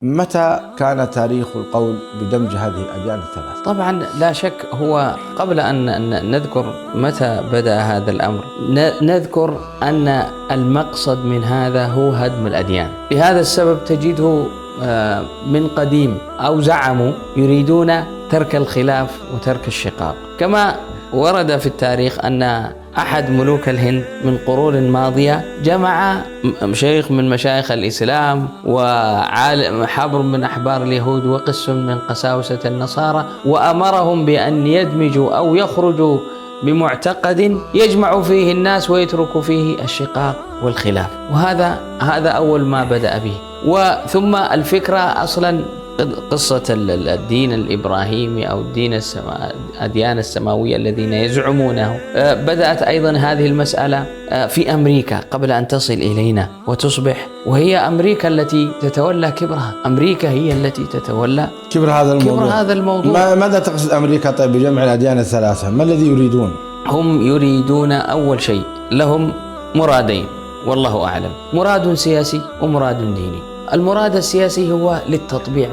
متى كان تاريخ القول بدمج هذه الأديان الثلاث؟ طبعا لا شك، هو قبل أن نذكر متى بدأ هذا الأمر نذكر أن المقصد من هذا هو هدم الأديان. لهذا السبب تجده من قديم أو زعموا يريدون ترك الخلاف وترك الشقاق، كما ورد في التاريخ أن أحد ملوك الهند من قرون ماضية جمع شيخ من مشايخ الإسلام وعالم حبر من أحبار اليهود وقس من قساوسة النصارى، وأمرهم بأن يدمجوا أو يخرجوا بمعتقد يجمع فيه الناس ويترك فيه الشقاق والخلاف. وهذا أول ما بدأ به. وثم الفكرة أصلا قصة الدين الإبراهيمي أو الأديان السماوية الذين يزعمونه، بدأت أيضا هذه المسألة في أمريكا قبل أن تصل إلينا وتصبح، وهي أمريكا التي تتولى كبرها. أمريكا هي التي تتولى كبر هذا الموضوع. ماذا تقصد أمريكا طيب بجمع الأديان الثلاثة؟ ما الذي يريدون؟ هم يريدون أول شيء، لهم مرادين والله أعلم، مراد سياسي ومراد ديني. المراد السياسي هو للتطبيع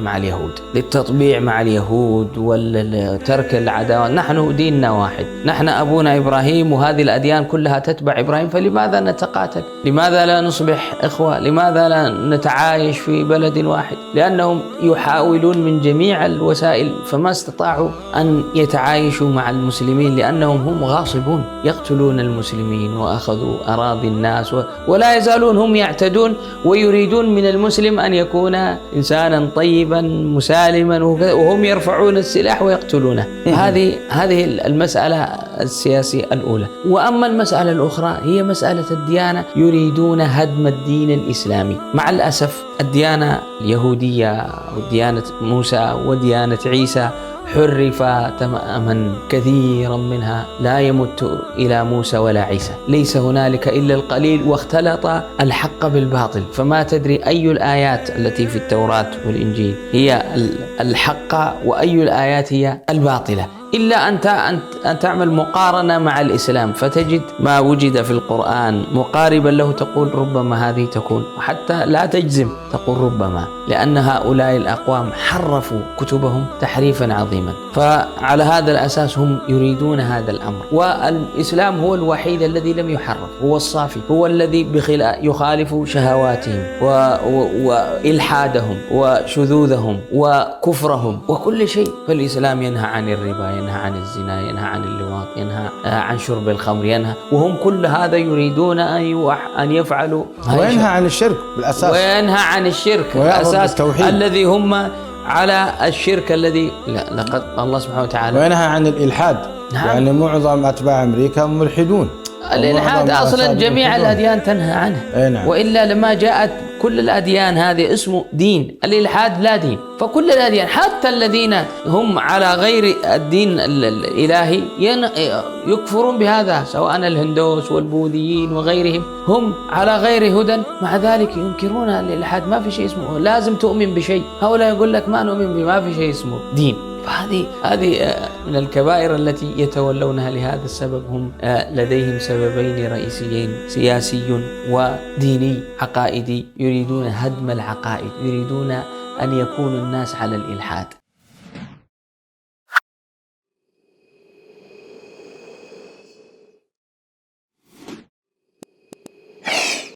مع اليهود وترك العداوة. نحن ديننا واحد، نحن أبونا إبراهيم وهذه الأديان كلها تتبع إبراهيم، فلماذا نتقاتل؟ لماذا لا نصبح إخوة؟ لماذا لا نتعايش في بلد واحد؟ لأنهم يحاولون من جميع الوسائل فما استطاعوا أن يتعايشوا مع المسلمين، لأنهم هم غاصبون يقتلون المسلمين وأخذوا أراضي الناس ولا يزالون هم يعتدون، ويريدون من المسلم أن يكون إنسانا طيبا مسالما، وهم يرفعون السلاح ويقتلونه. هذه المسألة السياسية الأولى. وأما المسألة الأخرى هي مسألة الديانة، يريدون هدم الدين الإسلامي. مع الأسف الديانة اليهودية وديانة موسى وديانة عيسى حرف تماما، كثيرا منها لا يمت إلى موسى ولا عيسى، ليس هنالك إلا القليل، واختلط الحق بالباطل، فما تدري أي الآيات التي في التوراة والإنجيل هي الحق وأي الآيات هي الباطلة. إلا أن تعمل مقارنة مع الإسلام فتجد ما وجد في القرآن مقاربا له، تقول ربما هذه تكون، وحتى لا تجزم تقول ربما، لأن هؤلاء الأقوام حرفوا كتبهم تحريفا عظيما. فعلى هذا الأساس هم يريدون هذا الأمر. والإسلام هو الوحيد الذي لم يحرف، هو الصافي، هو الذي يخالف شهواتهم وإلحادهم وشذوذهم وكفرهم وكل شيء. فالإسلام ينهى عن الربا، ينهى عن الزنا، ينهى عن اللواط، ينهى عن شرب الخمر، ينهى، وهم كل هذا يريدون أن يفعلوا. وينهى عن الشرك بالأساس، وينهى عن الشرك بالأساس الذي هم على الشرك الذي لقد الله سبحانه وتعالى. وينهى عن الإلحاد. نعم. يعني معظم أتباع أمريكا ملحدون. الإلحاد أصلا جميع الأديان تنهى عنه. نعم. وإلا لما جاءت كل الأديان هذه اسمه دين، الإلحاد لا دين. فكل الأديان حتى الذين هم على غير الدين الإلهي يكفرون بهذا، سواء الهندوس والبوذيين وغيرهم، هم على غير هدى، مع ذلك ينكرون الإلحاد. ما في شيء اسمه لازم تؤمن بشيء، هؤلاء يقول لك ما نؤمن بما في شيء اسمه دين. فهذه من الكبائر التي يتولونها. لهذا السبب هم لديهم سببين رئيسيين، سياسي وديني عقائدي، يريدون هدم العقائد، يريدون أن يكون الناس على الإلحاد.